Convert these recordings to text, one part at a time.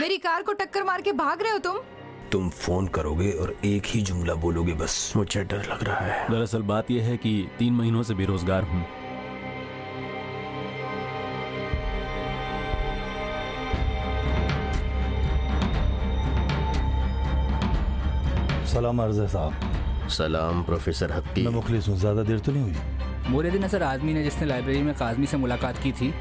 मेरी कार को टक्कर मार के भाग रहे हो तुम फोन करोगे और एक ही जुमला बोलोगे बस। मुझे डर लग रहा है। दरअसल बात यह है कि 3 महीनों से बेरोजगार हूँ। सलाम अर्ज़ है साहब। सलाम प्रोफेसर हक्की। मैं मुखलिस हूँ, ज़्यादा देर तो नहीं हुई? बुरे दिन असर आदमी ने जिसने लाइब्रेरी में काज़मी से मुलाकात की थी,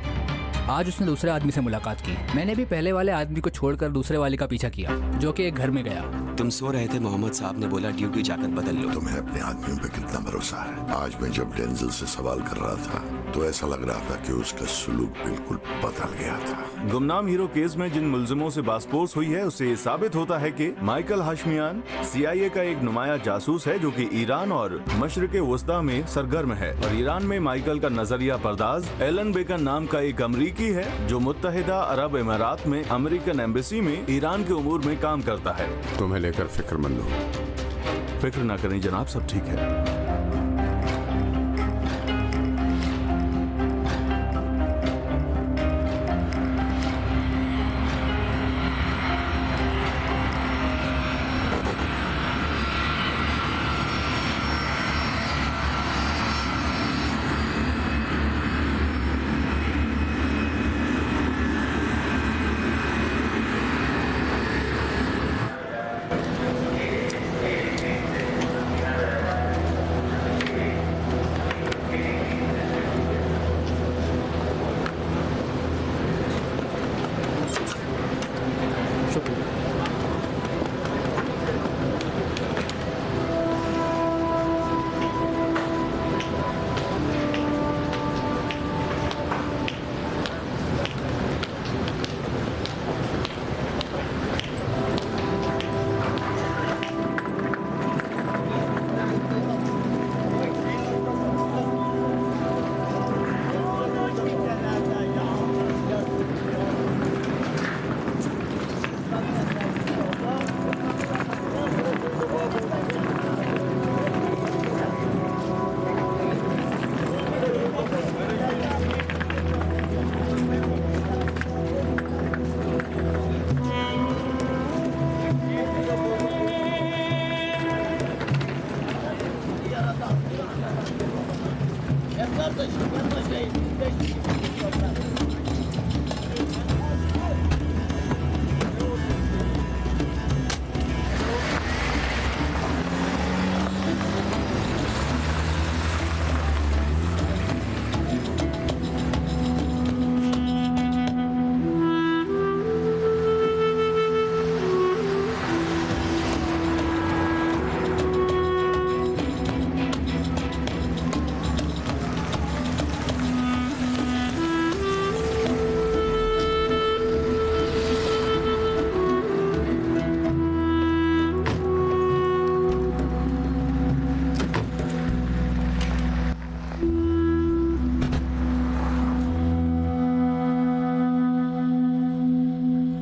आज उसने दूसरे आदमी से मुलाकात की। मैंने भी पहले वाले आदमी को छोड़कर दूसरे वाले का पीछा किया, जो कि एक घर में गया। तुम सो रहे थे, मोहम्मद साहब ने बोला ड्यूटी जाकर बदल लो। तुम्हें अपने आदमियों पे कितना भरोसा है? आज मैं जब डेंजल से सवाल कर रहा था तो ऐसा लग रहा था कि उसका सुलूक बिल्कुल बदल गया था। गुमनाम हीरो केस में जिन मुल्जिमों से बासपोर्स हुई है, उससे ये साबित होता है कि माइकल हाशमियान CIA का एक नुमाया जासूस है जो कि ईरान और मशरिक़े वस्ता में सरगर्म है। और ईरान में माइकल का नजरिया पर्दाज एलन बेकन नाम का एक अमरीकी है जो मुत्तहिदा अरब इमारात में अमेरिकन एम्बेसी में ईरान के उमूर में काम करता है। तुम्हें लेकर फिक्रमंद हूँ। फिक्र न करें जनाब, सब ठीक है।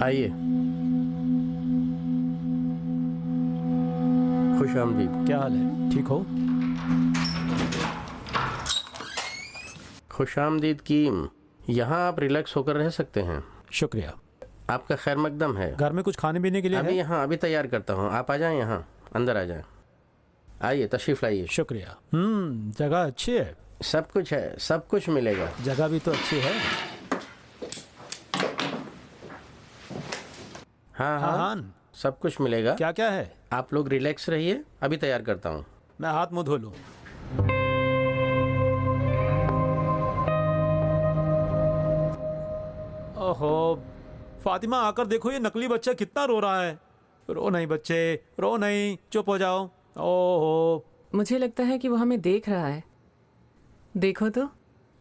आइए। खुश आमदीद। क्या हाल है, ठीक हो? खुश आमदीद कीम। यहाँ आप रिलैक्स होकर रह सकते हैं। शुक्रिया। आपका खैर मकदम है। घर में कुछ खाने पीने के लिए अभी है? यहाँ अभी तैयार करता हूँ। आप आ जाएं, यहाँ अंदर आ जाएं। आइए, तशरीफ लाइए। शुक्रिया। जगह अच्छी है। सब कुछ है, सब कुछ मिलेगा। जगह भी तो अच्छी है। हाँ हाँ, हाँ, सब कुछ मिलेगा। क्या क्या है? आप लोग रिलैक्स रहिए, अभी तैयार करता हूँ। मैं हाथ मुंह धो लूँ। ओहो, फातिमा आकर देखो ये नकली बच्चा कितना रो रहा है। रो नहीं बच्चे, रो नहीं, चुप हो जाओ। ओहो, मुझे लगता है कि वो हमें देख रहा है। देखो तो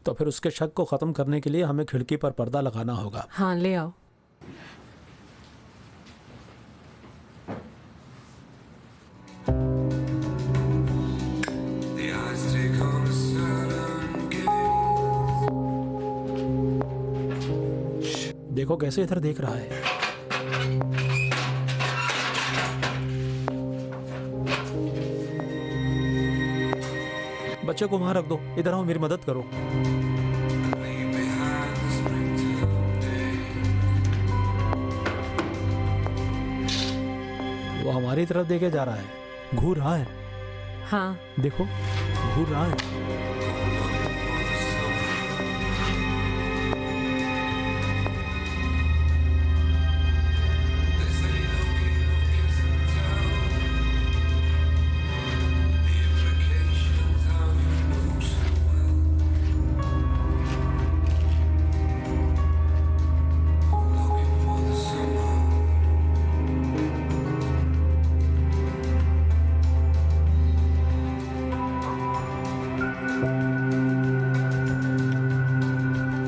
फिर उसके शक को खत्म करने के लिए हमें खिड़की पर पर्दा लगाना होगा। हाँ, ले आओ। देखो कैसे इधर देख रहा है। बच्चे को वहां रख दो, इधर आओ, मेरी मदद करो। वो हमारी तरफ देखे जा रहा है, घूर रहा है। हाँ, देखो, घूर रहा है।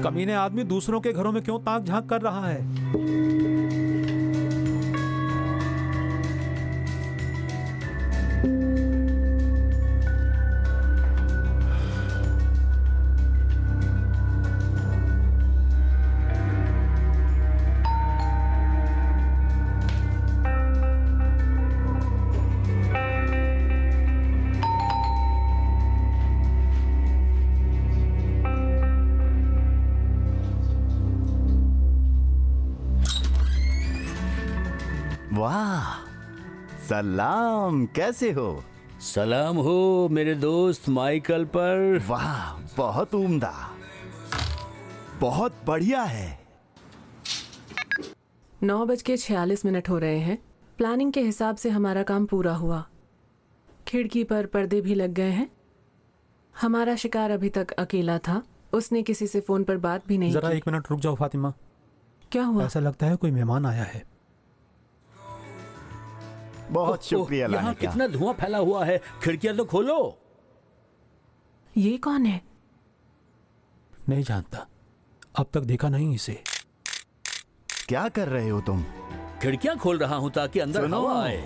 कमीने आदमी दूसरों के घरों में क्यों ताक झांक कर रहा है? वाह, सलाम, कैसे हो? सलाम हो मेरे दोस्त माइकल पर। वाह, बहुत उम्दा, बहुत बढ़िया है। 9:46 हो रहे हैं। प्लानिंग के हिसाब से हमारा काम पूरा हुआ। खिड़की पर पर्दे भी लग गए हैं। हमारा शिकार अभी तक अकेला था। उसने किसी से फोन पर बात भी नहीं जरा की। 1 मिनट रुक जाओ फातिमा। क्या हुआ? ऐसा लगता है कोई मेहमान आया है। बहुत शुक्रिया लाने यहाँ का। कितना धुआं फैला हुआ है, खिड़कियां तो खोलो। ये कौन है? नहीं जानता, अब तक देखा नहीं इसे। क्या कर रहे हो तुम? खिड़कियां खोल रहा हूँ ताकि अंदर हवा आए।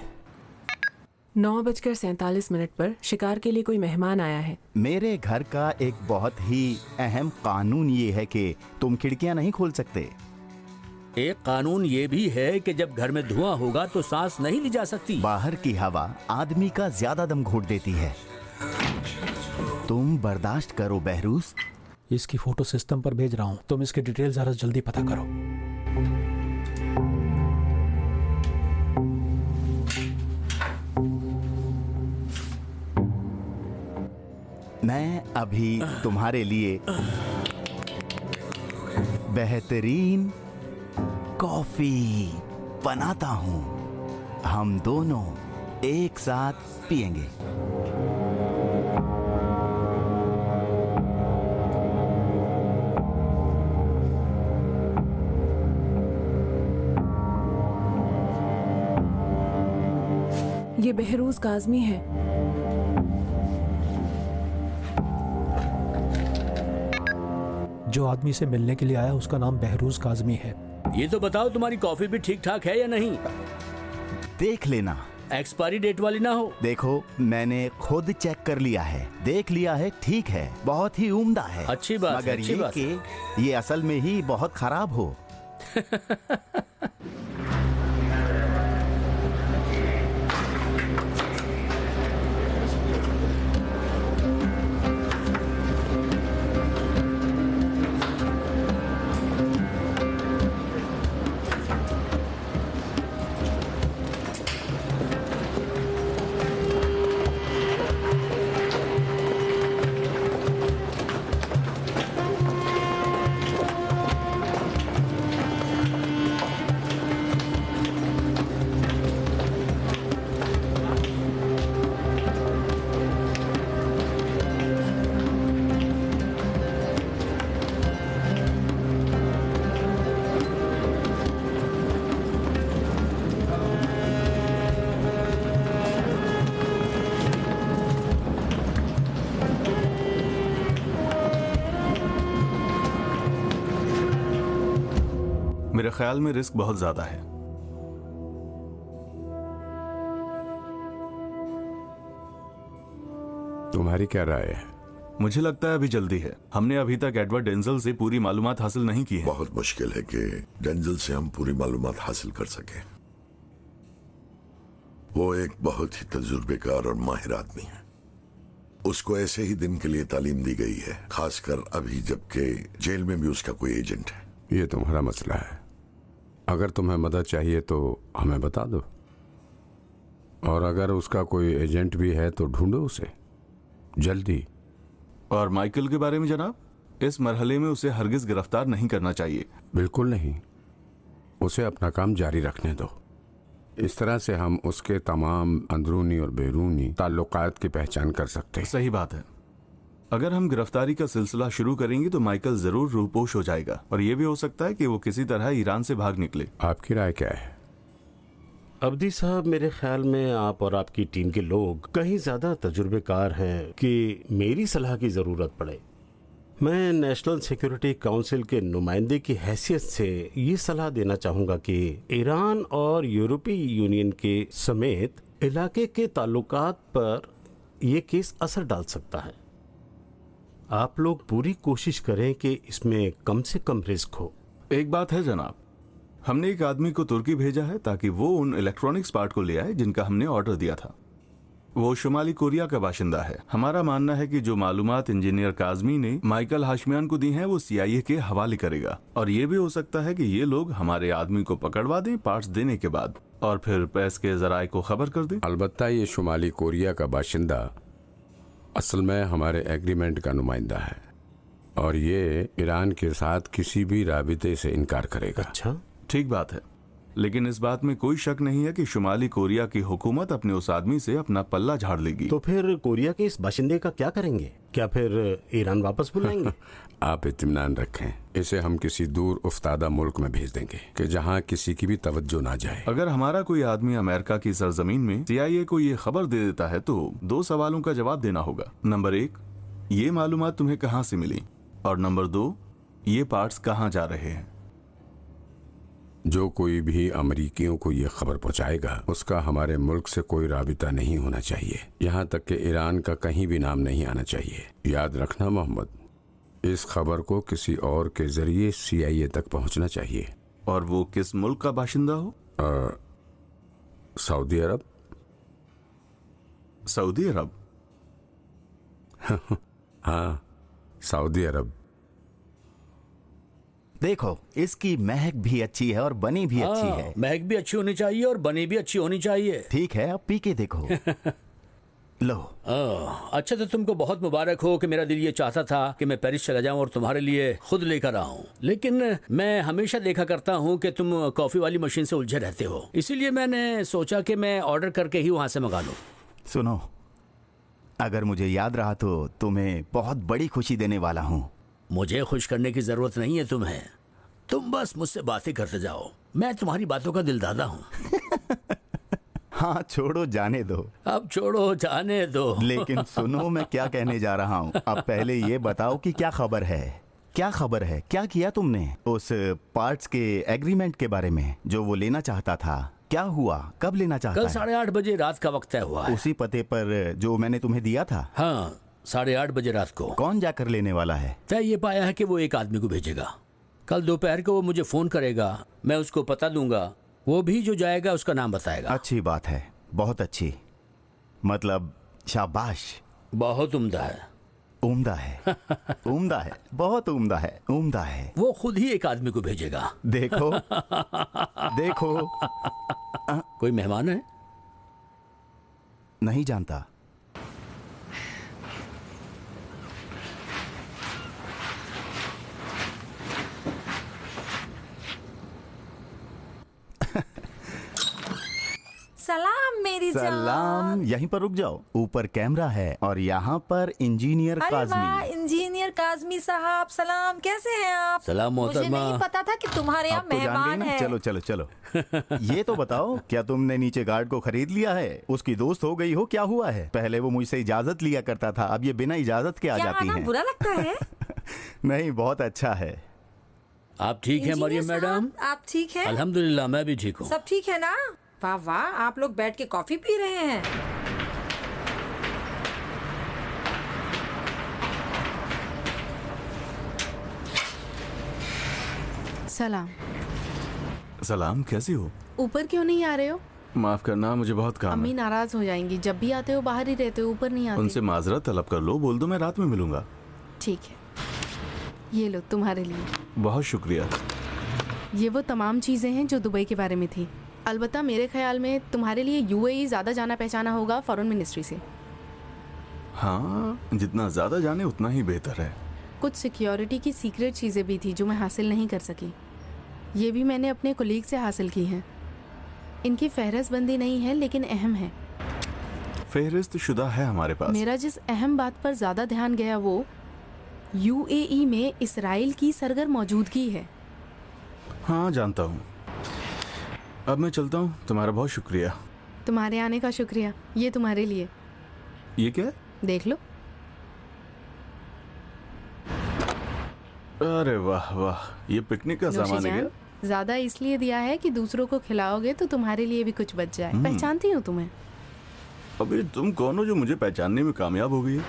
9:47 पर शिकार के लिए कोई मेहमान आया है। मेरे घर का एक बहुत ही अहम कानून ये है कि तुम खिड़कियां नहीं खोल सकते। एक कानून ये भी है कि जब घर में धुआं होगा तो सांस नहीं ली जा सकती। बाहर की हवा आदमी का ज्यादा दम घोट देती है। तुम बर्दाश्त करो बहरूस। इसकी फोटो सिस्टम पर भेज रहा हूँ, तुम इसकी डिटेल जरा जल्दी पता करो। मैं अभी तुम्हारे लिए बेहतरीन कॉफी बनाता हूँ। हम दोनों एक साथ पिएंगे। ये बहरूज काज़मी है। जो आदमी से मिलने के लिए आया उसका नाम बहरूज काज़मी है। ये तो बताओ तुम्हारी कॉफी भी ठीक ठाक है या नहीं? देख लेना, एक्सपायरी डेट वाली ना हो। देखो, मैंने खुद चेक कर लिया है, देख लिया है, ठीक है, बहुत ही उम्दा है। अच्छी बात है, मगर अच्छी ये बात कि ये असल में ही बहुत खराब हो। मेरे ख्याल में रिस्क बहुत ज्यादा है। तुम्हारी क्या राय है? मुझे लगता है अभी जल्दी है। हमने अभी तक एडवर्ड डेंजल से पूरी मालूमात हासिल नहीं की है। बहुत मुश्किल है कि डेंजल से हम पूरी मालूमात हासिल कर सके। वो एक बहुत ही तजुर्बेकार और माहिर आदमी है। उसको ऐसे ही दिन के लिए तालीम दी गई है, खासकर अभी जबकि जेल में भी उसका कोई एजेंट है। ये तुम्हारा मसला है। अगर तुम्हें मदद चाहिए तो हमें बता दो, और अगर उसका कोई एजेंट भी है तो ढूंढो उसे जल्दी। और माइकल के बारे में जनाब, इस मरहले में उसे हरगिज गिरफ्तार नहीं करना चाहिए। बिल्कुल नहीं, उसे अपना काम जारी रखने दो। इस तरह से हम उसके तमाम अंदरूनी और बैरूनी ताल्लुकात की पहचान कर सकते हैं। सही बात है। अगर हम गिरफ्तारी का सिलसिला शुरू करेंगे तो माइकल जरूर रूपोश हो जाएगा, और यह भी हो सकता है कि वो किसी तरह ईरान से भाग निकले। आपकी राय क्या है? अब्दी साहब, मेरे ख्याल में आप और आपकी टीम के लोग कहीं ज्यादा तजुर्बेकार हैं कि मेरी सलाह की जरूरत पड़े। मैं नेशनल सिक्योरिटी काउंसिल के नुमाइंदे की हैसियत से ये सलाह देना चाहूँगा कि ईरान और यूरोपीय यूनियन के समेत इलाके के ताल्लुकात पर यह केस असर डाल सकता है। आप लोग पूरी कोशिश करें कि इसमें कम से कम रिस्क हो। एक बात है जनाब, हमने एक आदमी को तुर्की भेजा है ताकि वो उन इलेक्ट्रॉनिक्स पार्ट को ले आए जिनका हमने ऑर्डर दिया था। वो शुमाली कोरिया का बाशिंदा है। हमारा मानना है कि जो मालूमात इंजीनियर काजमी ने माइकल हाशमियान को दी हैं वो CIA के हवाले करेगा, और ये भी हो सकता है कि ये लोग हमारे आदमी को पकड़वा दें पार्ट्स देने के बाद, और फिर प्रेस के जराये को खबर कर दें। अलबत्ता ये शुमाली कोरिया का बाशिंदा असल में हमारे एग्रीमेंट का नुमाइंदा है, और ये ईरान के साथ किसी भी राबिते से इनकार करेगा। अच्छा, ठीक बात है, लेकिन इस बात में कोई शक नहीं है कि शुमाली कोरिया की हुकूमत अपने उस आदमी से अपना पल्ला झाड़ लेगी। तो फिर कोरिया के इस बाशिंदे का क्या करेंगे? क्या फिर ईरान वापस बुलाएंगे? आप इत्मीनान रखें, इसे हम किसी दूर उफ्तादा मुल्क में भेज देंगे कि जहां किसी की भी तवज्जो ना जाए। अगर हमारा कोई आदमी अमेरिका की सरजमीन में CIA को ये खबर दे देता है तो 2 सवालों का जवाब देना होगा। नंबर 1, ये मालूमात तुम्हें कहाँ से मिली, और नंबर 2, ये पार्ट्स कहाँ जा रहे हैं। जो कोई भी अमरीकियों को ये खबर पहुंचाएगा उसका हमारे मुल्क से कोई राबिता नहीं होना चाहिए, यहाँ तक कि ईरान का कहीं भी नाम नहीं आना चाहिए। याद रखना मोहम्मद, इस खबर को किसी और के जरिए CIA तक पहुंचना चाहिए। और वो किस मुल्क का बाशिंदा हो? सऊदी अरब। सऊदी अरब? हाँ, सऊदी अरब। देखो, इसकी महक भी अच्छी है और बनी भी अच्छी है। महक भी अच्छी होनी चाहिए और बनी भी अच्छी होनी चाहिए। ठीक है, अब पी के देखो। लो। अच्छा, तो तुमको बहुत मुबारक हो कि मेरा दिल ये चाहता था कि मैं पेरिस चला जाऊं और तुम्हारे लिए खुद लेकर आऊं, लेकिन मैं हमेशा देखा करता हूं कि तुम कॉफी वाली मशीन से उलझे रहते हो, इसीलिए मैंने सोचा कि मैं ऑर्डर करके ही वहां से मंगा लूं। सुनो, अगर मुझे याद रहा तो तुम्हें बहुत बड़ी खुशी देने वाला हूँ। मुझे खुश करने की जरूरत नहीं है तुम्हें, तुम बस मुझसे बातें करते जाओ, मैं तुम्हारी बातों का दिलदादा हूँ। हाँ, छोड़ो जाने दो। अब छोड़ो जाने दो। लेकिन सुनो, मैं क्या कहने जा रहा हूँ। अब पहले ये बताओ कि क्या खबर है, क्या खबर है, क्या किया तुमने उस पार्ट्स के एग्रीमेंट के बारे में जो वो लेना चाहता था? क्या हुआ, कब लेना चाहता कल है? 8:30 बजे रात का वक्त तय हुआ है। उसी पते पर जो मैंने तुम्हें दिया था? हाँ, 8:30 बजे रात को। कौन जाकर लेने वाला है? तय ये पाया है कि वो एक आदमी को भेजेगा। कल दोपहर को वो मुझे फोन करेगा, मैं उसको पता दूंगा, वो भी जो जाएगा उसका नाम बताएगा। अच्छी बात है, बहुत अच्छी, मतलब शाबाश। बहुत उम्दा है। उम्दा है। उम्दा है, बहुत उम्दा है, उम्दा है। वो खुद ही एक आदमी को भेजेगा। देखो देखो। कोई मेहमान है? नहीं जानता। सलाम मेरी जान। सलाम। यहीं पर रुक जाओ, ऊपर कैमरा है और यहाँ पर इंजीनियर अरे वाह, काज़मी। इंजीनियर काज़मी साहब, सलाम, कैसे हैं आप? सलाम मुझे मोहतरमा। नहीं पता था कि तुम्हारे यहाँ अब तो जान गई मेहमान ना। है। चलो चलो चलो। ये तो बताओ, क्या तुमने नीचे गार्ड को खरीद लिया है? उसकी दोस्त हो गई हो? क्या हुआ है? पहले वो मुझसे इजाजत लिया करता था, अब ये बिना इजाजत के आ क्या जाती आना है। बुरा लगता है? नहीं, बहुत अच्छा है। आप ठीक हैं मरियम मैडम? आप ठीक हैं? अल्हम्दुलिल्लाह मैं भी ठीक हूँ। सब ठीक है ना? वाह वाह, आप लोग बैठ के कॉफी पी रहे हैं। सलाम। सलाम, कैसी हो? ऊपर क्यों नहीं आ रहे हो? माफ करना, मुझे बहुत काम अम्मी है। नाराज हो जाएंगी। जब भी आते हो बाहर ही रहते हो, ऊपर नहीं आते। उनसे माजरत तलब कर लो, बोल दो मैं रात में मिलूंगा। ठीक है, ये लो तुम्हारे लिए। बहुत शुक्रिया। ये वो तमाम चीजें हैं जो दुबई के बारे में थी। अलबत्ता मेरे ख्याल में तुम्हारे लिए यूएई ज्यादा जाना पहचाना होगा फॉरेन मिनिस्ट्री से। हाँ, जितना ज्यादा जाने उतना ही बेहतर है। कुछ सिक्योरिटी की सीक्रेट चीजें भी थी जो मैं हासिल नहीं कर सकी। ये भी मैंने अपने कोलीग से हासिल की हैं। इनकी फहरिस्त बंदी नहीं है लेकिन अहम है। फहरिस्त शुदा है हमारे पास। मेरा जिस अहम बात पर ज्यादा ध्यान गया वो यूएई में इसराइल की सरगर मौजूदगी है। हाँ जानता हूँ। अब मैं चलता हूँ, तुम्हारा बहुत शुक्रिया। तुम्हारे आने का शुक्रिया। ये तुम्हारे लिए। ये क्या है? देख लो। अरे वाह वाह, ये पिकनिक का सामान है क्या? ज्यादा इसलिए दिया है कि दूसरों को खिलाओगे तो तुम्हारे लिए भी कुछ बच जाए। पहचानती हूँ तुम्हें। अबे तुम कौन हो जो मुझे पहचानने में कामयाब हो गई है?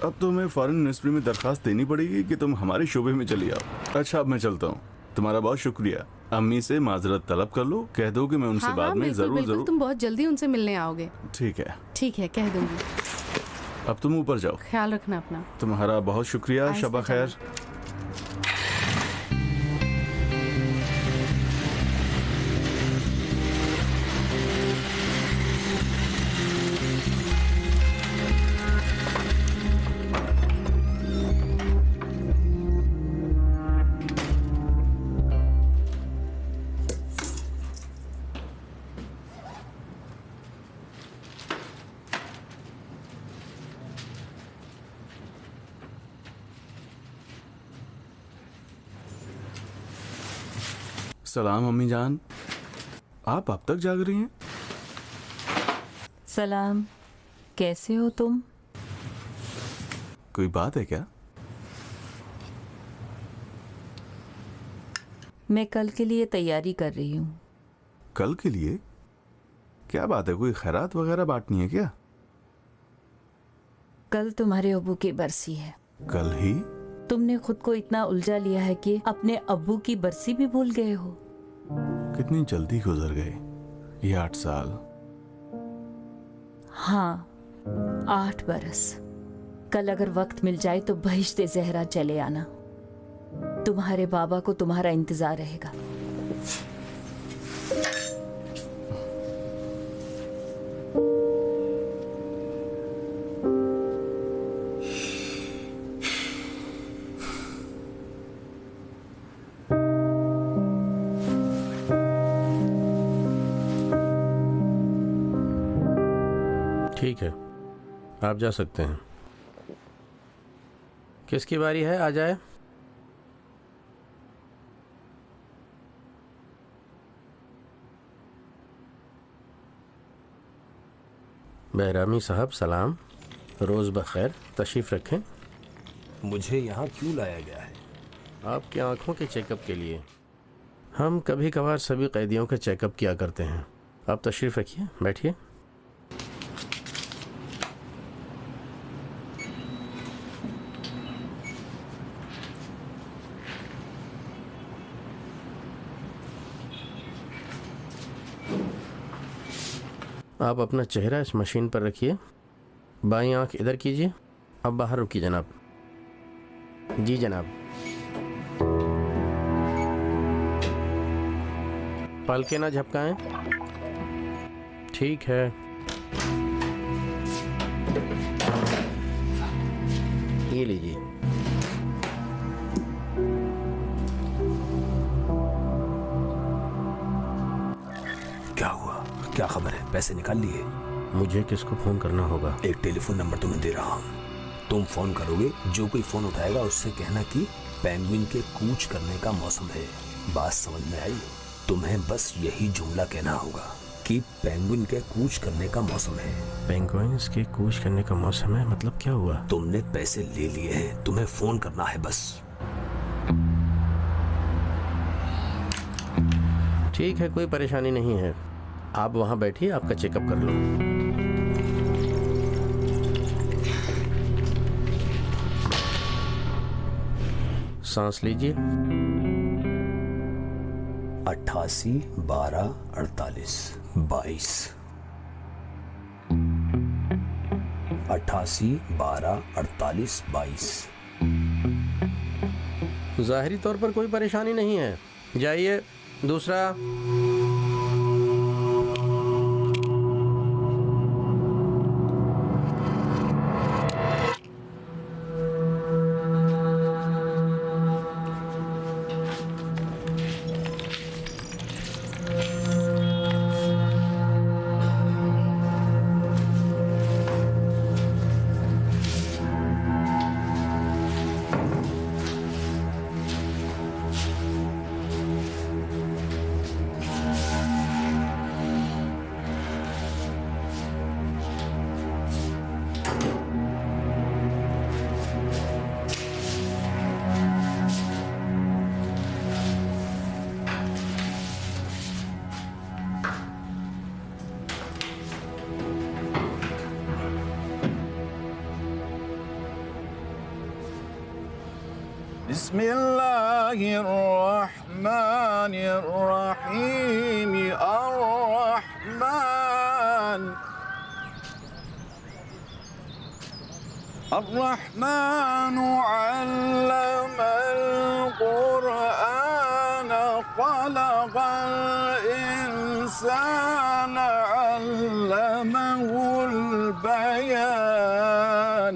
अब तो हमें फॉरेन मिनिस्ट्री में दरखास्त देनी पड़ेगी कि तुम हमारे शोबे में चली आओ। अच्छा अब मैं चलता हूँ, तुम्हारा बहुत शुक्रिया। अम्मी से माजरत तलब कर लो, कह दो कि मैं उनसे हाँ, बाद हाँ, में बिल्कुल, जरूर बिल्कुल, जरूर। तुम बहुत जल्दी उनसे मिलने आओगे। ठीक है। ठीक है, कह दूंगी। अब तुम ऊपर जाओ। ख्याल रखना अपना। तुम्हारा बहुत शुक्रिया। आहिस्ता शबा खैर। सलाम अम्मी जान, आप अब तक जाग रही हैं? सलाम, कैसे हो तुम? कोई बात है क्या? मैं कल के लिए तैयारी कर रही हूँ। कल के लिए? क्या बात है, कोई खैरात वगैरह बांटनी है क्या? कल तुम्हारे अब्बू की बरसी है। कल ही? तुमने खुद को इतना उलझा लिया है कि अपने अब्बू की बरसी भी भूल गए हो। कितनी जल्दी गुजर गए ये 8 साल। हाँ, 8 बरस। कल अगर वक्त मिल जाए तो बहिश्ते ज़हरा चले आना। तुम्हारे बाबा को तुम्हारा इंतजार रहेगा। ठीक है, आप जा सकते हैं। किसकी बारी है? आ जाए। बहरामी साहब सलाम, रोज़ बखैर, तशरीफ़ रखें। मुझे यहाँ क्यों लाया गया है? आपकी आंखों के चेकअप के लिए। हम कभी कभार सभी कैदियों का चेकअप किया करते हैं। आप तशरीफ़ रखिए, बैठिए। आप अपना चेहरा इस मशीन पर रखिए। बाईं आंख इधर कीजिए। अब बाहर रुकिए जनाब। जी जनाब। पलकें ना झपकाएं। ठीक है। ये लीजिए। क्या हुआ? क्या खबर है? पैसे निकाल लिए? मुझे किसको फोन करना होगा? एक टेलीफोन नंबर तुम्हें दे रहा हूँ, तुम फोन करोगे, जो कोई फोन उठाएगा उससे कहना कि पेंगुइन के कूच करने का मौसम है। बात समझ में आई? तुम्हें बस यही जुमला कहना होगा कि पेंगुइन के कूच करने का मौसम है। पेंगुइन्स के कूच करने का मौसम है मतलब क्या हुआ? तुमने पैसे ले लिए हैं, तुम्हें फोन करना है बस। ठीक है, कोई परेशानी नहीं है। आप वहाँ बैठिए, आपका चेकअप कर लो। सांस लीजिए। 88 12 48 22 88 12 48 22। जाहिरी तौर पर कोई परेशानी नहीं है, जाइए। दूसरा, बिस्मिल्लाहिर्रहमानिर्रहीम। अर्रहमान अल्लमल कुरआन खलक़ल इंसान अल्लमहुल बयान।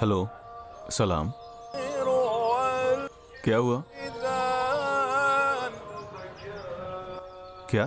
हेलो, सलाम। क्या हुआ? क्या?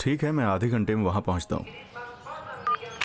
ठीक है, मैं आधे घंटे में वहां पहुंचता हूँ।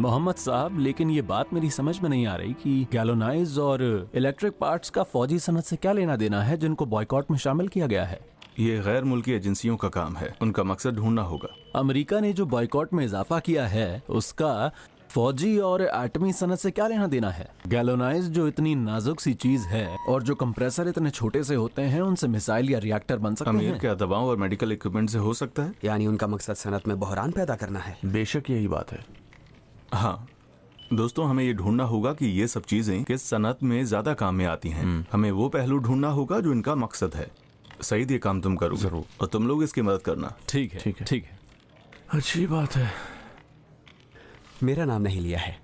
मोहम्मद साहब, लेकिन ये बात मेरी समझ में नहीं आ रही कि गैलोनाइज और इलेक्ट्रिक पार्ट्स का फौजी सनत से क्या लेना देना है जिनको बॉयकॉट में शामिल किया गया है। ये गैर मुल्की एजेंसियों का काम है, उनका मकसद ढूंढना होगा। अमेरिका ने जो बॉयकॉट में इजाफा किया है उसका फौजी और एटमी सनत से क्या लेना देना है। गैलोनाइज जो इतनी नाजुक सी चीज है और जो कंप्रेसर इतने छोटे से होते हैं, उनसे मिसाइल या रिएक्टर बन सकते हैं। क्या दवाओं और मेडिकल इक्विपमेंट से हो सकता है? यानी उनका मकसद सनत में बहरान पैदा करना है। बेशक यही बात है। हाँ दोस्तों, हमें ये ढूंढना होगा कि ये सब चीजें किस सनत में ज्यादा काम में आती हैं। हमें वो पहलू ढूंढना होगा जो इनका मकसद है। सईद, ये काम तुम करो जरूर, और तुम लोग इसकी मदद करना। ठीक है, ठीक है, ठीक है। अच्छी बात है। मेरा नाम नहीं लिया है।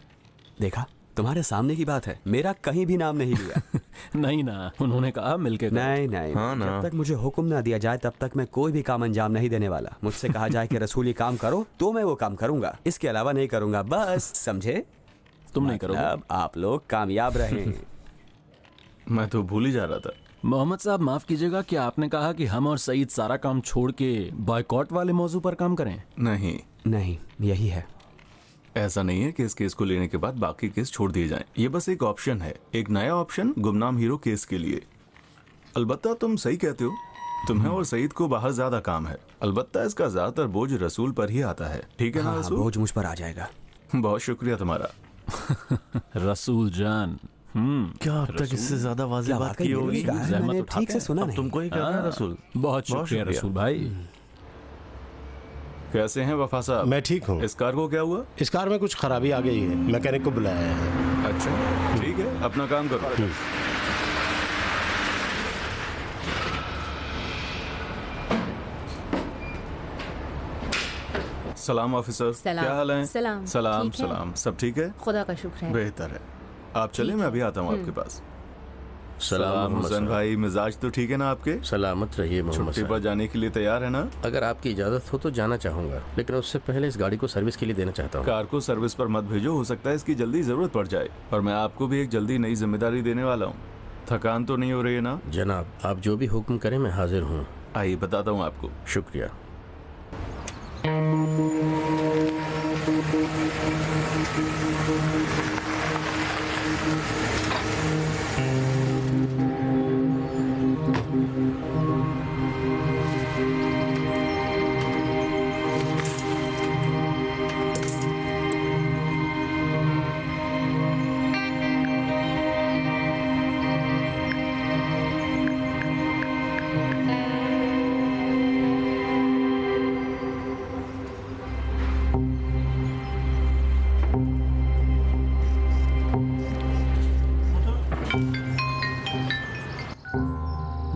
देखा, तुम्हारे सामने की बात है, मेरा कहीं भी नाम नहीं लिया। नहीं ना, उन्होंने कहा मिलके करो। नहीं नहीं, हाँ ना। जब तक मुझे हुक्म ना दिया जाए तब तक मैं कोई भी काम अंजाम नहीं देने वाला। मुझसे कहा जाए कि रसूली काम करो तो मैं वो काम करूंगा, इसके अलावा नहीं करूंगा। बस समझे? तुम नहीं करोगे? आप लोग कामयाब रहे। मैं तो भूल ही जा रहा था। मोहम्मद साहब माफ कीजिएगा कि आपने कहा कि हम और सईद सारा काम छोड़ के बॉयकॉट वाले मौजू पर काम करें। नहीं नहीं, यही है। ऐसा नहीं है कि इस केस को लेने के बाद बाकी केस छोड़ दिए जाएं। ये बस एक ऑप्शन है, एक नया ऑप्शन गुमनाम हीरो केस के लिए। अलबत्ता तुम सही कहते हो, तुम्हें और सईद को बाहर ज्यादा काम है। अलबत्ता इसका ज्यादातर बोझ रसूल पर ही आता है। ठीक है ना रसूल? बोझ मुझ पर आ जाएगा। बहुत शुक्रिया तुम्हारा। रसूल जान। क्या अब तक इससे ज्यादा वाज़ेह बात की होगी? मैंने ठीक से सुना नहीं। तुमको ही कहना है रसूल। बहुत शुक्रिया रसूल भाई। कैसे हैं वफा साहब? मैं ठीक हूँ। इस कार को क्या हुआ? इस कार में कुछ खराबी आ गई है, मैकेनिक को बुलाया है। अच्छा ठीक है, अपना काम करो। सलाम ऑफिसर। सलाम। क्या हाल है? सलाम। सलाम ठीक है? सलाम। सब ठीक है? खुदा का शुक्र है। बेहतर है। आप चले, मैं अभी आता हूँ आपके पास। सलाम मोहम्मद हुसैन साहब। भाई, मिजाज तो ठीक है ना आपके? सलामत रहिए मोहम्मद छुट्टी साहब। पर जाने के लिए तैयार है ना? अगर आपकी इजाज़त हो तो जाना चाहूँगा, लेकिन उससे पहले इस गाड़ी को सर्विस के लिए देना चाहता हूँ। कार को सर्विस पर मत भेजो, हो सकता है इसकी जल्दी जरूरत पड़ जाए। और मैं आपको भी एक जल्दी नई जिम्मेदारी देने वाला हूँ। थकान तो नहीं हो रही है ना? जनाब, आप जो भी हुक्म करें मैं हाजिर हूँ। आइए बताता हूँ आपको। शुक्रिया।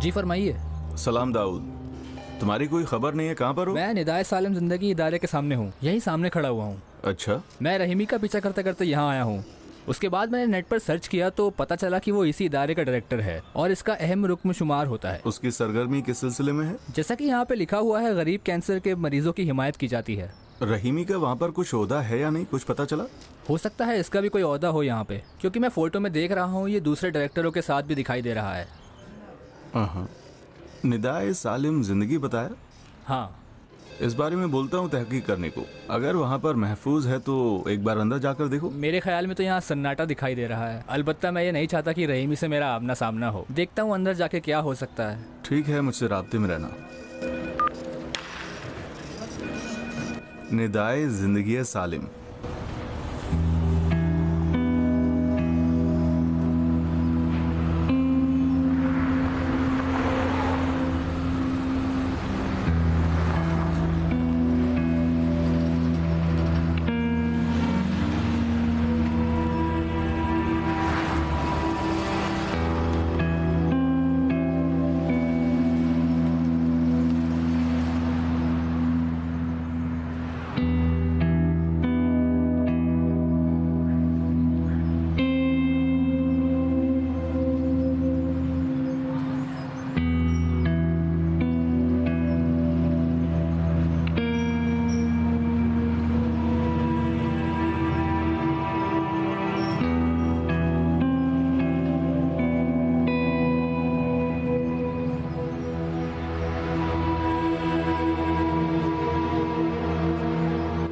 जी फरमाइए। सलाम दाऊद, तुम्हारी कोई खबर नहीं है, कहाँ पर हो? मैं निदाए सालिम जिंदगी इदारे के सामने हूँ, यही सामने खड़ा हुआ हूँ। अच्छा। मैं रहीमी का पीछा करते करते यहाँ आया हूँ। उसके बाद मैंने नेट पर सर्च किया तो पता चला कि वो इसी इदारे का डायरेक्टर है और इसका अहम रुकन शुमार होता है। उसकी सरगर्मी किस सिलसिले में है? जैसा कि यहाँ पे लिखा हुआ है, गरीब कैंसर के मरीजों की हिमायत की जाती है। रहीमी का वहाँ पर कुछ ओहदा है या नहीं, कुछ पता चला? हो सकता है इसका भी कोई ओहदा हो यहाँ पे, क्योंकि मैं फोटो में देख रहा हूँ ये दूसरे डायरेक्टरों के साथ भी दिखाई दे रहा है। निदाए सालिम जिंदगी बताया? हाँ। इस बारे में बोलता हूँ तहकीक करने को। अगर वहाँ पर महफूज है तो एक बार अंदर जाकर देखो। मेरे ख्याल में तो यहाँ सन्नाटा दिखाई दे रहा है। अलबत्ता मैं ये नहीं चाहता कि रहीमी से मेरा आमना सामना हो। देखता हूँ अंदर जाके क्या हो सकता है। ठीक है, मुझसे राब्ते में रहना। निदाए जिंदगी सालिम।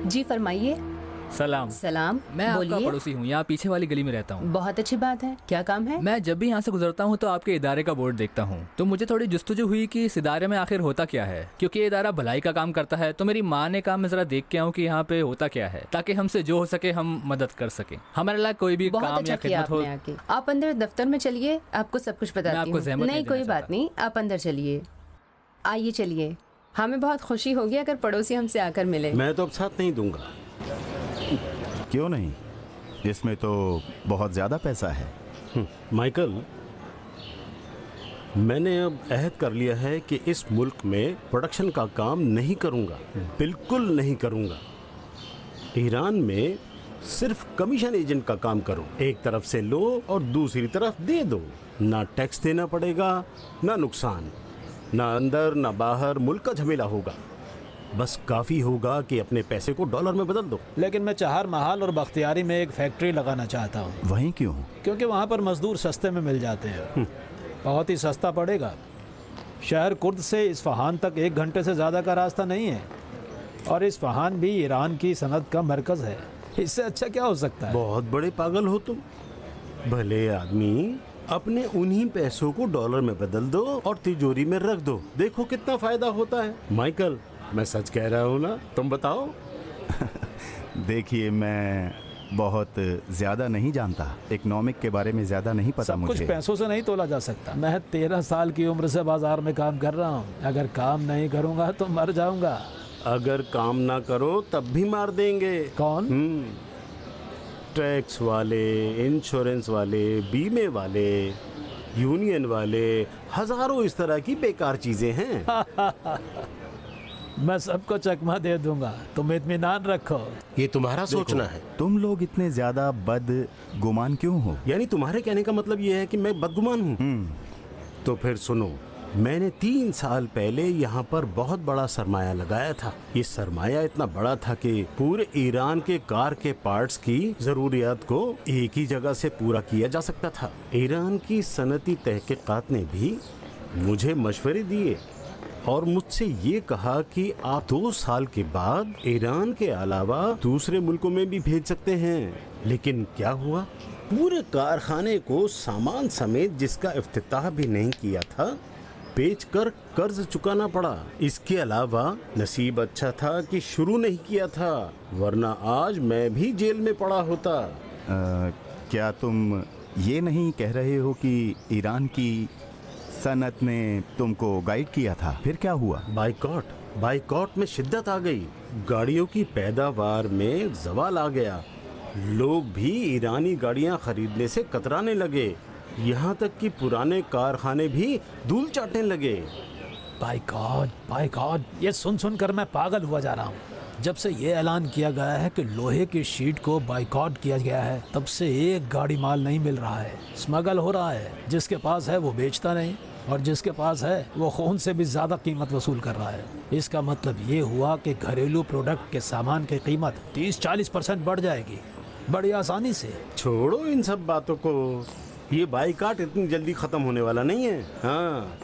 जी फरमाइए। सलाम। सलाम। मैं आपका बोलिए। पड़ोसी हूँ, यहाँ पीछे वाली गली में रहता हूँ। बहुत अच्छी बात है, क्या काम है? मैं जब भी यहाँ से गुजरता हूँ तो आपके इदारे का बोर्ड देखता हूँ, तो मुझे थोड़ी जुस्तजू हुई कि इस इदारे में आखिर होता क्या है। क्योंकि ये इदारा भलाई का काम करता है, तो मेरी माँ ने कहा मैं जरा देख के आऊँ कि यहाँ पे होता क्या है, ताकि हमसे जो हो सके हम मदद कर सके। हमारे लायक कोई भी बहुत काम अच्छा या किया खिदमत हो। आपने आके। आप अंदर दफ्तर में चलिए, आपको सब कुछ बताती आपको हूँ। ज़हमत नहीं नहीं कोई देना बात नहीं, आप अंदर चलिए। आइए चलिए, हमें बहुत खुशी होगी अगर पड़ोसी हमसे आकर मिले। मैं तो अब साथ नहीं दूंगा। क्यों नहीं? इसमें तो बहुत ज्यादा पैसा है। माइकल, मैंने अब अहद कर लिया है कि इस मुल्क में प्रोडक्शन का काम नहीं करूंगा, बिल्कुल नहीं करूंगा। ईरान में सिर्फ कमीशन एजेंट का काम करो, एक तरफ से लो और दूसरी तरफ दे दो। ना टैक्स देना पड़ेगा, ना नुकसान, ना अंदर ना बाहर मुल्क का झमेला होगा। बस काफी होगा कि अपने पैसे को डॉलर में बदल दो। लेकिन मैं चाहर महाल और बख्तियारी में एक फैक्ट्री लगाना चाहता हूँ। वहीं क्यों? क्योंकि वहाँ पर मजदूर सस्ते में मिल जाते हैं बहुत ही सस्ता पड़ेगा। शहर कुर्द से इस्फहान तक 1 घंटे से ज़्यादा का रास्ता नहीं है, और इस्फहान भी ईरान की सनत का मरकज़ है। इससे अच्छा क्या हो सकता है? बहुत बड़े पागल हो तुम। भले आदमी, अपने उन्हीं पैसों को डॉलर में बदल दो और तिजोरी में रख दो, देखो कितना फायदा होता है। माइकल, मैं सच कह रहा हूँ ना, तुम बताओ। देखिए, मैं बहुत ज्यादा नहीं जानता, इकोनॉमिक के बारे में ज्यादा नहीं पता सब मुझे। कुछ पैसों से नहीं तोला जा सकता। मैं 13 साल की उम्र से बाजार में काम कर रहा हूँ। अगर काम नहीं करूँगा तो मर जाऊँगा। अगर काम ना करो तब भी मार देंगे। कौन? टैक्स वाले, इंश्योरेंस वाले, बीमे वाले, यूनियन वाले, हजारों इस तरह की बेकार चीजें हैं। मैं सबको चकमा दे दूंगा, तुम इत्मीनान रखो। ये तुम्हारा सोचना है। तुम लोग इतने ज्यादा बदगुमान क्यों हो? यानी तुम्हारे कहने का मतलब ये है कि मैं बदगुमान हूँ? तो फिर सुनो, मैंने 3 साल पहले यहाँ पर बहुत बड़ा सरमाया लगाया था। ये सरमाया इतना बड़ा था कि पूरे ईरान के कार के पार्ट्स की जरूरियात को एक ही जगह से पूरा किया जा सकता था। ईरान की सनती तहकीकात ने भी मुझे मशवरे दिए और मुझसे ये कहा कि आप 2 साल के बाद ईरान के अलावा दूसरे मुल्कों में भी भेज सकते हैं। लेकिन क्या हुआ, पूरे कारखाने को सामान समेत, जिसका इफ्तिताह भी नहीं किया था, बेचकर कर्ज चुकाना पड़ा। इसके अलावा नसीब अच्छा था कि शुरू नहीं किया था, वरना आज मैं भी जेल में पड़ा होता। क्या तुम ये नहीं कह रहे हो कि ईरान की सनत ने तुमको गाइड किया था? फिर क्या हुआ? बाइकॉट में शिद्दत आ गई, गाड़ियों की पैदावार में जवाल आ गया, लोग भी ईरानी गाड़ियां खरीदने से कतराने लगे, यहाँ तक कि पुराने कारखाने भी धूल चाटने लगे। बाइकॉट, ये सुन कर मैं पागल हुआ जा रहा हूँ। जब से ये ऐलान किया गया है कि लोहे की शीट को बाइकॉट किया गया है, तब से एक गाड़ी माल नहीं मिल रहा है, स्मगल हो रहा है। जिसके पास है वो बेचता नहीं, और जिसके पास है वो खून से भी ज्यादा कीमत वसूल कर रहा है। इसका मतलब ये हुआ कि घरेलू प्रोडक्ट के सामान की कीमत 30-40% बढ़ जाएगी, बड़ी आसानी से। छोड़ो इन सब बातों को, ये बाइकाट इतनी जल्दी खत्म होने वाला नहीं है। हाँ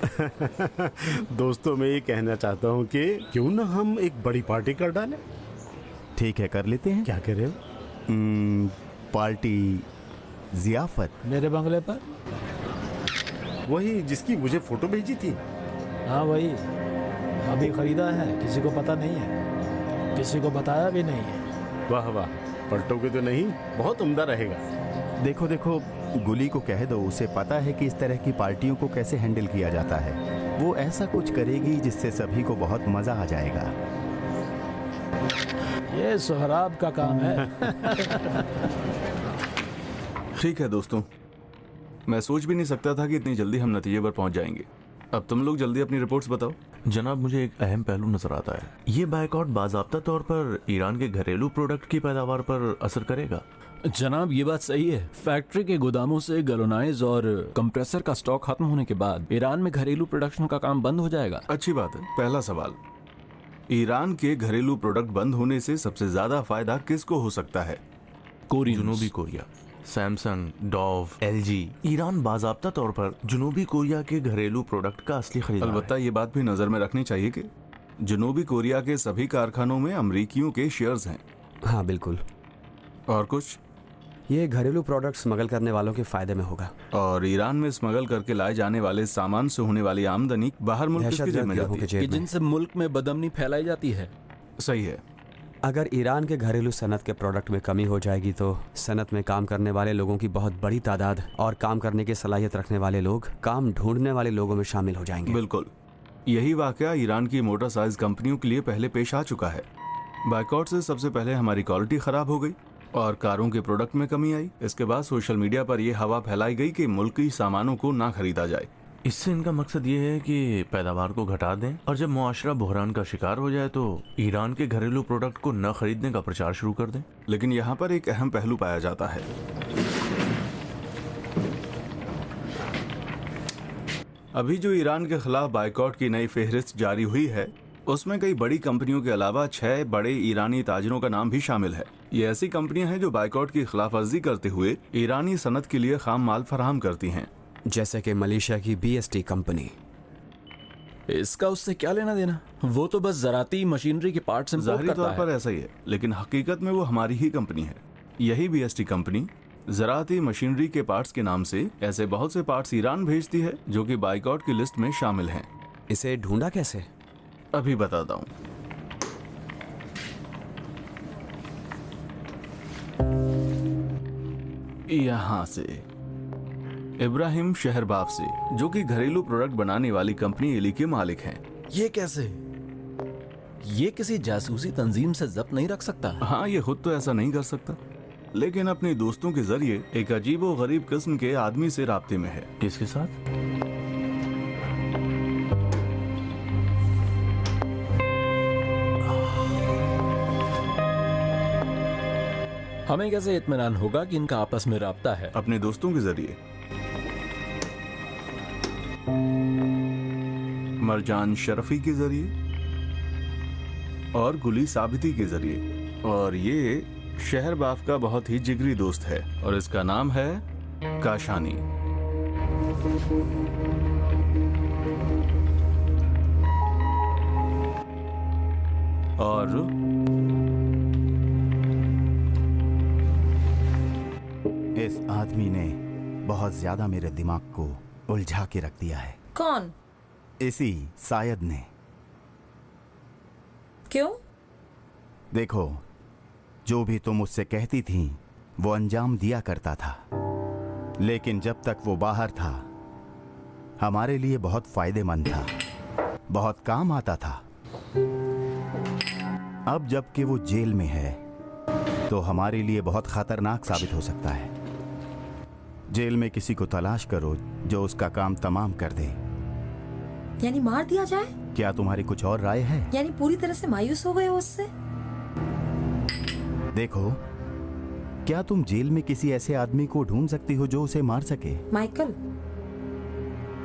दोस्तों, मैं ये कहना चाहता हूँ कि क्यों ना हम एक बड़ी पार्टी कर डालें। ठीक है, कर लेते हैं। क्या कह रहे हो? पार्टी, जियाफत मेरे बंगले पर? वही जिसकी मुझे फोटो भेजी थी। हाँ वही, अभी खरीदा है, किसी को पता नहीं है, किसी को बताया भी नहीं है। वाह वाह, पलटोगे तो नहीं? बहुत उम्दा रहेगा। देखो, गुली को कह दो, उसे पता है कि इस तरह की पार्टियों को कैसे हैंडल किया जाता है। वो ऐसा कुछ करेगी जिससे सभी को बहुत मजा आ जाएगा। ये सोहराब का काम है। ठीक है दोस्तों, मैं सोच भी नहीं सकता था कि इतनी जल्दी हम नतीजे पर पहुंच जाएंगे। अब तुम लोग जल्दी अपनी रिपोर्ट्स बताओ। जनाब, मुझे एक अहम पहलू नजर आता है। ये बायकॉट बाज़ाब्ता तौर पर ईरान के घरेलू प्रोडक्ट की पैदावार पर असर करेगा? जनाब, ये बात सही है। फैक्ट्री के गोदामों से गैलोनाइज और कंप्रेसर का स्टॉक खत्म होने के बाद ईरान में घरेलू प्रोडक्शन का काम बंद हो जाएगा। अच्छी बात है। पहला सवाल, ईरान के घरेलू प्रोडक्ट बंद होने से सबसे ज्यादा फायदा किसको हो सकता है? जनूबी Korea, Samsung, Daewoo, LG। Iran बाज़ाब्ता तौर पर जनूबी कोरिया के घरेलू प्रोडक्ट का असली खरीदार है। अलबत्ता ये बात भी नजर में रखनी चाहिए कि जनूबी कोरिया के सभी कारखानों में अमरीकियों के शेयर्स हैं। हाँ बिल्कुल। और कुछ? ये घरेलू प्रोडक्ट स्मगल करने वालों के फायदे में होगा। और ईरान में स्मगल करके लाए जाने वाले सामान से होने वाली आमदनी बाहर मुल्क किसकी जेब में जाती है? जिनसे मुल्क में बदअमनी फैलाई जाती है। सही है। अगर ईरान के घरेलू सनत के प्रोडक्ट में कमी हो जाएगी तो सनत में काम करने वाले लोगों की बहुत बड़ी तादाद और काम करने की सलाहियत रखने वाले लोग काम ढूंढने वाले लोगों में शामिल हो जाएंगे। बिल्कुल, यही वाकया ईरान की मोटर साइज कंपनियों के लिए पहले पेश आ चुका है। बायकॉट से सबसे पहले हमारी क्वालिटी खराब हो गई और कारों के प्रोडक्ट में कमी आई। इसके बाद सोशल मीडिया पर यह हवा फैलाई गई कि मुल्की सामानों को ना खरीदा जाए। इससे इनका मकसद ये है कि पैदावार को घटा दें और जब मुआशरा बहरान का शिकार हो जाए तो ईरान के घरेलू प्रोडक्ट को न खरीदने का प्रचार शुरू कर दें। लेकिन यहाँ पर एक अहम पहलू पाया जाता है। अभी जो ईरान के खिलाफ बायकॉट की नई फेहरिस्त जारी हुई है, उसमें कई बड़ी कंपनियों के अलावा 6 बड़े ईरानी ताजरों का नाम भी शामिल है। ये ऐसी कंपनियां हैं जो बायकॉट की खिलाफ वर्जी करते हुए ईरानी सनत के लिए खाम माल फराहम करती हैं। जैसे कि मलेशिया की BST कंपनी। इसका उससे क्या लेना देना? वो तो बस ज़राती मशीनरी के पार्ट्स इंपोर्ट जाहिर करता तौर है। पर ऐसा ही है, लेकिन हकीकत में वो हमारी ही कंपनी है। यही BST कंपनी ज़राती मशीनरी के पार्ट्स के नाम से ऐसे बहुत से पार्ट्स ईरान भेजती है जो कि बाइकआउट की लिस्ट में शामिल हैं। इसे ढूंढा कैसे? अभी बताता हूँ। यहाँ से इब्राहिम शहरबाफ से, जो कि घरेलू प्रोडक्ट बनाने वाली कंपनी एली के मालिक हैं। ये कैसे? ये किसी जासूसी तंजीम से जब्त नहीं रख सकता? हाँ, ये खुद तो ऐसा नहीं कर सकता, लेकिन अपने दोस्तों के जरिए एक अजीबो गरीब किस्म के आदमी से राब्ते में है। किसके साथ? हमें कैसे इत्मीनान होगा कि इनका आपस में राब्ता है? अपने दोस्तों के जरिए। मरजान शरफी के जरिए और गुली साबिती के जरिए। और ये शहरबाफ का बहुत ही जिगरी दोस्त है और इसका नाम है काशानी। और इस आदमी ने बहुत ज्यादा मेरे दिमाग को उलझा के रख दिया है। कौन? इसी शायद ने। क्यों? देखो, जो भी तुम उससे कहती थी वो अंजाम दिया करता था, लेकिन जब तक वो बाहर था हमारे लिए बहुत फायदेमंद था, बहुत काम आता था। अब जबकि वो जेल में है तो हमारे लिए बहुत खतरनाक साबित हो सकता है। जेल में किसी को तलाश करो जो उसका काम तमाम कर दे। यानी मार दिया जाए? क्या तुम्हारी कुछ और राय है? यानी पूरी तरह से मायूस हो गए हो उससे? देखो, क्या तुम जेल में किसी ऐसे आदमी को ढूंढ सकती हो जो उसे मार सके? माइकल,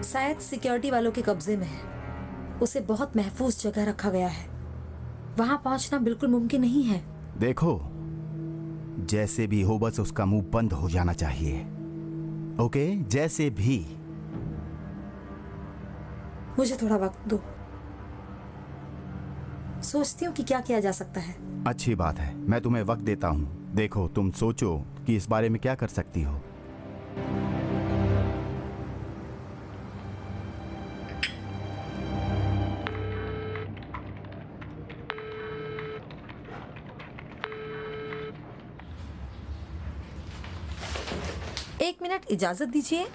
शायद सिक्योरिटी वालों के कब्जे में है। उसे बहुत महफूज जगह रखा गया है, वहां पहुंचना बिल्कुल मुमकिन नहीं है। देखो, जैसे भी हो बस उसका मुंह बंद हो जाना चाहिए। ओके, जैसे भी। मुझे थोड़ा वक्त दो, सोचती हूँ कि क्या किया जा सकता है। अच्छी बात है, मैं तुम्हें वक्त देता हूँ। देखो, तुम सोचो कि इस बारे में क्या कर सकती हो। एक मिनट इजाजत दीजिए।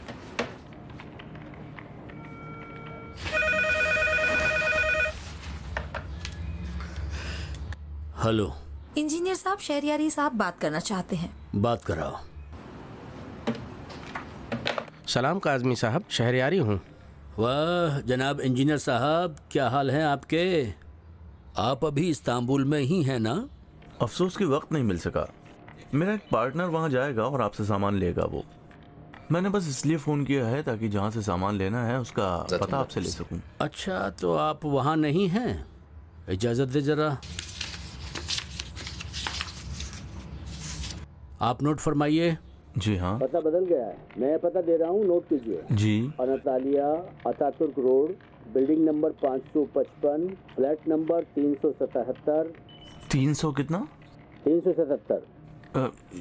हेलो इंजीनियर साहब, शहरियारी साहब बात करना चाहते हैं। बात कराओ। सलाम काजमी साहब, शहरियारी हूँ। वाह जनाब इंजीनियर साहब, क्या हाल है आपके? आप अभी इस्तांबुल में ही हैं ना? अफसोस कि वक्त नहीं मिल सका। मेरा एक पार्टनर वहाँ जाएगा और आपसे सामान लेगा। वो मैंने बस इसलिए फ़ोन किया है ताकि जहाँ से सामान लेना है उसका पता आपसे ले सकूं। अच्छा, तो आप वहाँ नहीं हैं? इजाज़त दे जरा। आप नोट फरमाइए। जी हाँ। पता बदल गया है, मैं पता दे रहा हूँ, नोट कीजिए। जी। Anatolia Ataturk road, building number 555, flat number 377। 300 कितना? 377।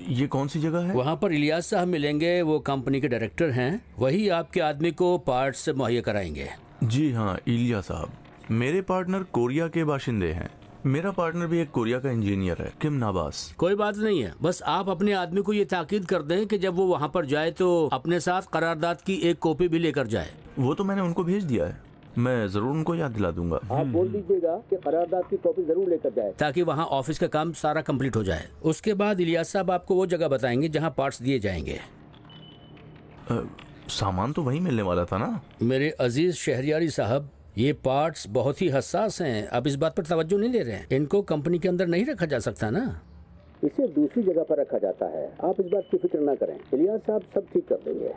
ये कौन सी जगह है? वहाँ पर इलियास साहब मिलेंगे, वो कंपनी के डायरेक्टर हैं। वही आपके आदमी को पार्ट्स से मुहैया कराएंगे। जी हाँ, इलिया साहब। मेरे पार्टनर कोरिया के बाशिंदे हैं। मेरा पार्टनर भी एक कोरिया का इंजीनियर है, किम नाबास। कोई बात नहीं है, बस आप अपने आदमी को ये ताकीद कर दें कि जब वो वहाँ पर जाए तो अपने साथ करारदाद की एक कॉपी भी लेकर जाए। वो तो मैंने उनको भेज दिया है, मैं जरूर उनको याद दिला दूंगा। आप बोल दीजिएगा कि करारदाद की कॉपी जरूर लेकर जाए, ताकि वहाँ ऑफिस का काम सारा कंप्लीट हो जाए। उसके बाद इलियास साहब आपको वो जगह बताएंगे जहाँ पार्ट्स दिए जाएंगे। सामान तो वहीं मिलने वाला था ना? मेरे अजीज शहरियारी साहब, ये पार्ट्स बहुत ही हसास हैं। आप इस बात पर तवज्जो नहीं दे रहे हैं। इनको कंपनी के अंदर नहीं रखा जा सकता ना? इसे दूसरी जगह पर रखा जाता है। आप इस बात की फिक्र ना करें, इलियास साहब सब ठीक कर देंगे।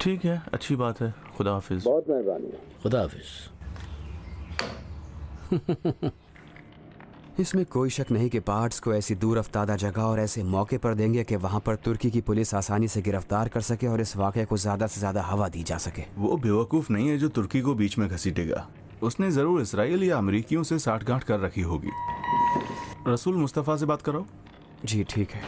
ठीक है, अच्छी बात है। खुदा हाफिज। बहुत मेहरबानी। खुदा हाफिज। इसमें कोई शक नहीं कि पार्ट्स को ऐसी दूर अफ्तादा जगह और ऐसे मौके पर देंगे कि वहाँ पर तुर्की की पुलिस आसानी से गिरफ्तार कर सके और इस वाक़े को ज़्यादा से ज़्यादा हवा दी जा सके। वो बेवकूफ़ नहीं है जो तुर्की को बीच में घसीटेगा। उसने ज़रूर इसराइल या अमेरिकियों से साठगांठ कर रखी होगी। रसूल मुस्तफ़ा से बात कराओ। जी ठीक है।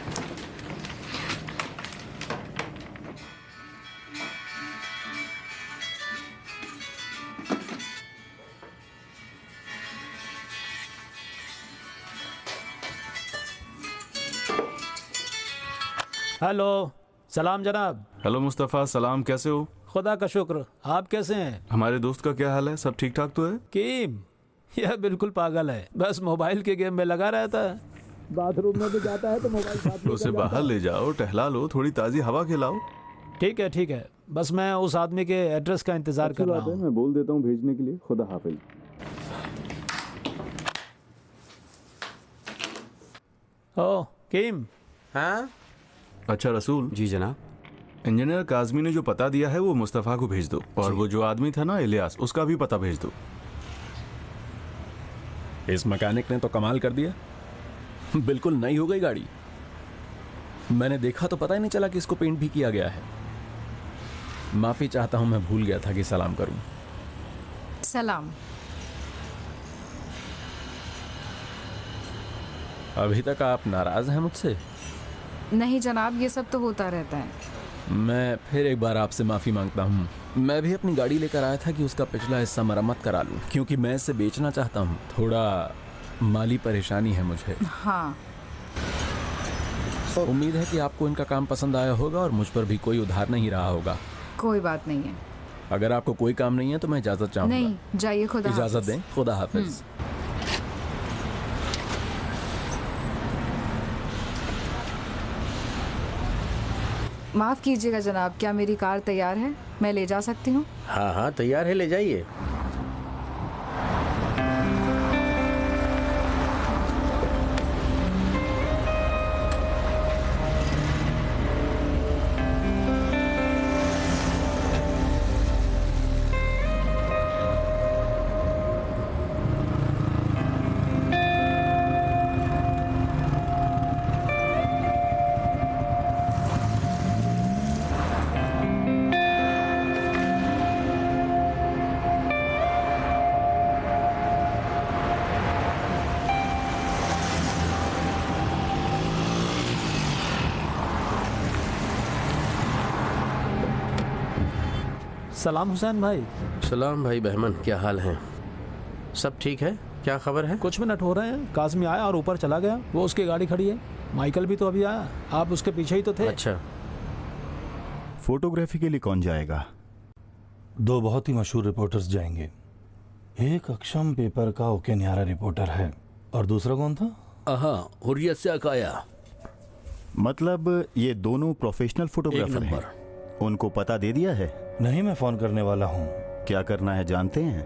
हेलो, सलाम जनाब। हेलो मुस्तफ़ा, सलाम, कैसे हो? खुदा का शुक्र, आप कैसे हैं? हमारे दोस्त का क्या हाल है? सब ठीक ठाक तो है? कीम, यह बिल्कुल पागल है, बस मोबाइल के गेम में लगा रहता है। बाथरूम में भी जाता है तो मोबाइल साथ लेकर उसे बाहर ले जाओ, टहला लो, थोड़ी ताज़ी हवा खिलाओ। ठीक है, बस मैं उस आदमी के एड्रेस का इंतजार कर रहा हूँ। मैं बोल देता हूँ भेजने के लिए। खुदा हाफिज। ओ कीम। हाँ अच्छा रसूल। जी जनाब। इंजीनियर काजमी ने जो पता दिया है वो मुस्तफ़ा को भेज दो, और वो जो आदमी था ना इलियास, उसका भी पता भेज दो। इस मैकेनिक ने तो कमाल कर दिया, बिल्कुल नई हो गई गाड़ी। मैंने देखा तो पता ही नहीं चला कि इसको पेंट भी किया गया है। माफी चाहता हूं, मैं भूल गया था कि सलाम करूं। सलाम। अभी तक आप नाराज हैं मुझसे? नहीं जनाब, ये सब तो होता रहता है। मैं फिर एक बार आपसे माफी मांगता हूँ। मैं भी अपनी गाड़ी लेकर आया था कि उसका पिछला हिस्सा मरम्मत करा लूं, क्योंकि मैं इसे बेचना चाहता हूँ। थोड़ा माली परेशानी है मुझे। हाँ। उम्मीद है कि आपको इनका काम पसंद आया होगा और मुझ पर भी कोई उधार नहीं रहा होगा। कोई बात नहीं है। अगर आपको कोई काम नहीं है तो मैं इजाजत चाहूंगा। नहीं, जाइए। खुदा इजाजत हाफिज। दें। खुदा हाफिज। माफ कीजिएगा जनाब, क्या मेरी कार तैयार है? मैं ले जा सकती हूँ? हाँ हाँ तैयार है, ले जाइए। सलाम हुसैन भाई। सलाम भाई बहमन, क्या हाल है? सब ठीक है? क्या खबर है? कुछ मिनट हो रहे हैं, काज़मी आया और ऊपर चला गया। वो उसकी गाड़ी खड़ी है। माइकल भी तो अभी आया, आप उसके पीछे ही तो थे। अच्छा। फोटोग्राफी के लिए कौन जाएगा? 2 बहुत ही मशहूर रिपोर्टर्स जाएंगे। एक अक्षम पेपर का ओके न्यारा रिपोर्टर है, और दूसरा कौन था? हुर्रियत से अकाया। मतलब ये दोनों प्रोफेशनल फोटोग्राफर हैं। उनको पता दे दिया है? नहीं, मैं फोन करने वाला हूँ। क्या करना है जानते हैं?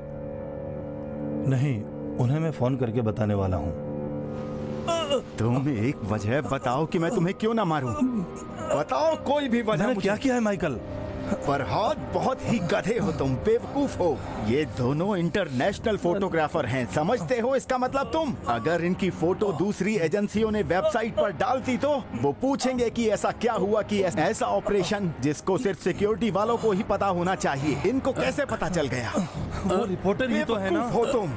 नहीं, उन्हें मैं फोन करके बताने वाला हूँ। तुम एक वजह बताओ कि मैं तुम्हें क्यों ना मारूं। बताओ कोई भी वजह। मैंने क्या किया है माइकल? फरहाद, बहुत ही गधे हो तुम, बेवकूफ हो। ये दोनों इंटरनेशनल फोटोग्राफर हैं, समझते हो इसका मतलब तुम? अगर इनकी फोटो दूसरी एजेंसियों ने वेबसाइट पर डालती तो वो पूछेंगे कि ऐसा क्या हुआ कि ऐसा ऑपरेशन जिसको सिर्फ सिक्योरिटी वालों को ही पता होना चाहिए, इनको कैसे पता चल गया? वो रिपोर्टर ही तो है ना? हो तुम,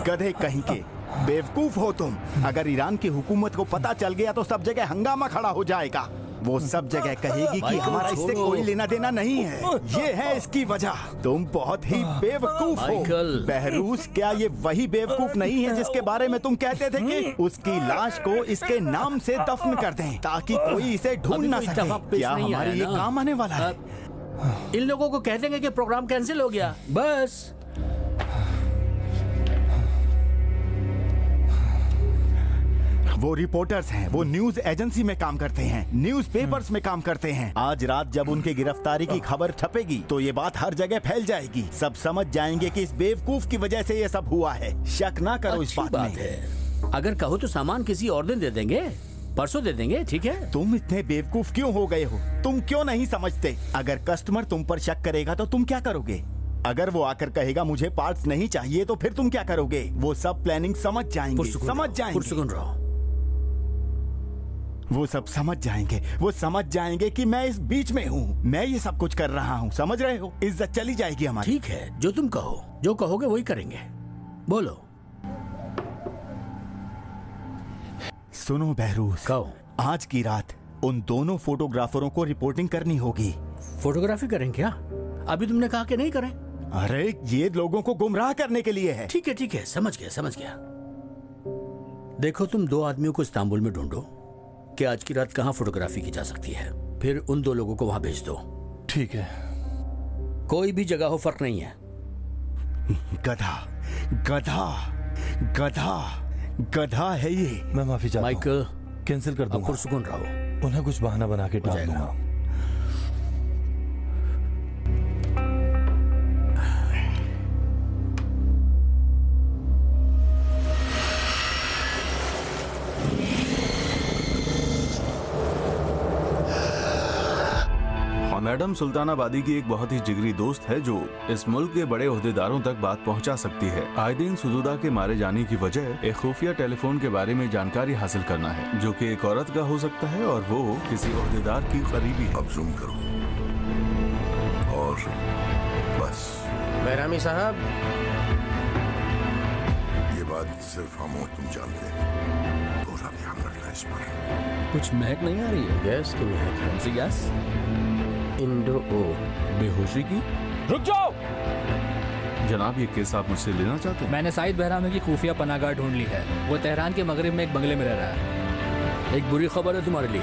गधे कहीं के, बेवकूफ हो तुम। अगर ईरान की हुकूमत को पता चल गया तो सब जगह हंगामा खड़ा हो जाएगा। वो सब जगह कहेगी कि हमारा इससे कोई लेना देना नहीं है। ये है इसकी वजह। तुम बहुत ही बेवकूफ हो। बहरूस, क्या ये वही बेवकूफ नहीं है जिसके बारे में तुम कहते थे कि उसकी लाश को इसके नाम से दफन कर दें ताकि कोई इसे ढूंढ ना सके? क्या हमारे ये काम आने वाला है? इन लोगों को कह देंगे कि प्रोग्राम कैंसिल हो गया, बस। वो रिपोर्टर्स हैं, वो न्यूज एजेंसी में काम करते हैं, न्यूज पेपर्स में काम करते हैं। आज रात जब उनके गिरफ्तारी की खबर छपेगी तो ये बात हर जगह फैल जाएगी। सब समझ जाएंगे कि इस बेवकूफ की वजह से ये सब हुआ है। शक ना करो इस बात में। है। अगर कहो तो सामान किसी और दिन दे देंगे, परसों दे देंगे, ठीक है? तुम इतने बेवकूफ क्यों हो गए हो? तुम क्यों नहीं समझते? अगर कस्टमर तुम पर शक करेगा तो तुम क्या करोगे? अगर वो आकर कहेगा मुझे पार्ट्स नहीं चाहिए तो फिर तुम क्या करोगे? वो सब प्लानिंग समझ जाएंगे, समझ जाएंगे। वो सब समझ जाएंगे, वो समझ जाएंगे कि मैं इस बीच में हूँ, मैं ये सब कुछ कर रहा हूँ, समझ रहे हो? इज्जत चली जाएगी हमारी। ठीक है, जो तुम कहो, जो कहोगे वही करेंगे। बोलो। सुनो बहरूस, कहो। आज की रात उन दोनों फोटोग्राफरों को रिपोर्टिंग करनी होगी। फोटोग्राफी करें क्या? अभी तुमने कहा कि नहीं करें। अरे ये लोगों को गुमराह करने के लिए है। ठीक है, समझ गया। देखो, तुम 2 आदमियों को इस्तांबुल में ढूंढो कि आज की रात कहाँ फोटोग्राफी की जा सकती है, फिर उन 2 लोगों को वहां भेज दो। ठीक है। कोई भी जगह हो, फर्क नहीं है। गधा गधा गधा गधा है ये। मैं माफी चाहता हूं। माइकल, कैंसिल कर दूंगा। पुरसुकून रहो। उन्हें कुछ बहाना बना के टाल दूंगा। मैडम सुल्तानाबादी की एक बहुत ही जिगरी दोस्त है जो इस मुल्क के बड़े ओहदेदारों तक बात पहुंचा सकती है। आए दिन सुदुदा के मारे जाने की वजह एक खुफिया टेलीफोन के बारे में जानकारी हासिल करना है, जो कि एक औरत का हो सकता है और वो किसी ओहदेदार की करीबी है। अब जूम करो और बस। बैरामी साहब, ये बात सिर्फ हम और तुम जानते हैं, पूरा ध्यान रखना इस पर। कुछ महक नहीं आ रही है? गैस की महक है। कौन सी गैस? इंडो ओ। बेहोशी की? रुक जाओ! जनाब, ये केस आप मुझसे लेना चाहते हैं? मैंने साइद बहरामी की खुफिया पनाहगाह ढूंढ ली है। वो तेहरान के मगरिब में एक बंगले में रह रहा है। एक बुरी खबर है तुम्हारे लिए।